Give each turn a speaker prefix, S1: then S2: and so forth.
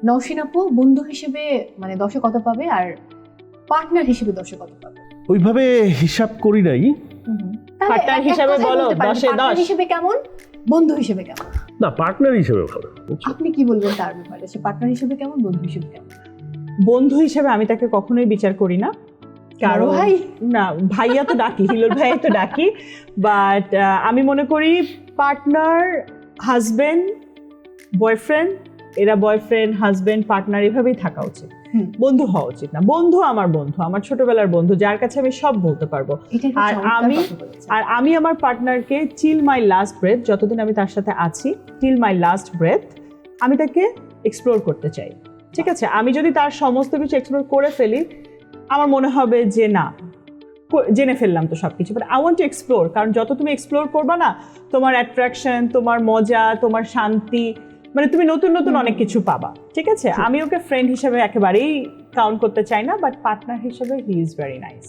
S1: নওশিন আপু বন্ধু হিসেবে মানে 10-এ কত পাবে আর পার্টনার হিসেবে 10-এ কত পাবে?
S2: ওইভাবে হিসাব করি নাই।
S3: পার্টনার হিসেবে বলো 10-এ 10
S1: হিসেবে কেমন, বন্ধু হিসেবে কেমন?
S2: না, পার্টনার হিসেবে ভালো।
S1: আপনি কি বলবেন তার ব্যাপারে? সে পার্টনার হিসেবে কেমন, বন্ধু হিসেবে কেমন?
S3: বন্ধু হিসেবে আমি তাকে কখনোই বিচার করি না, কারণ
S1: ভাই
S3: না ভাইয়া তো ডাকি, হিলোর ভাইয়া তো ডাকি, বাট আমি মনে করি পার্টনার, হাজবেন্ড, বয়ফ্রেন্ড, এরা বয়ফ্রেন্ড হাজবেন্ড পার্টনার এভাবেই থাকা উচিত, বন্ধু হওয়া উচিত না। বন্ধু আমার বন্ধু, আমার ছোটবেলার বন্ধু, যার কাছে আমি সব বলতে পারবো। আর আমি আমার পার্টনারকে টিল মাই লাস্ট ব্রেথ, যতদিন আমি তার সাথে আছি, টিল মাই লাস্ট ব্রেথ আমি তাকে এক্সপ্লোর করতে চাই। ঠিক আছে, আমি যদি তার সমস্ত কিছু এক্সপ্লোর করে ফেলি, আমার মনে হবে যে না, জেনে ফেললাম তো সবকিছু, but I want to explore. কারণ যত তুমি এক্সপ্লোর করবা না, তোমার অ্যাট্রাকশন, তোমার মজা, তোমার শান্তি, মানে তুমি নতুন নতুন অনেক কিছু পাবা। ঠিক আছে, আমি ওকে ফ্রেন্ড হিসেবে একেবারেই কাউন্ট করতে চাই না, বাট পার্টনার হিসেবে হি ইজ ভেরি নাইস।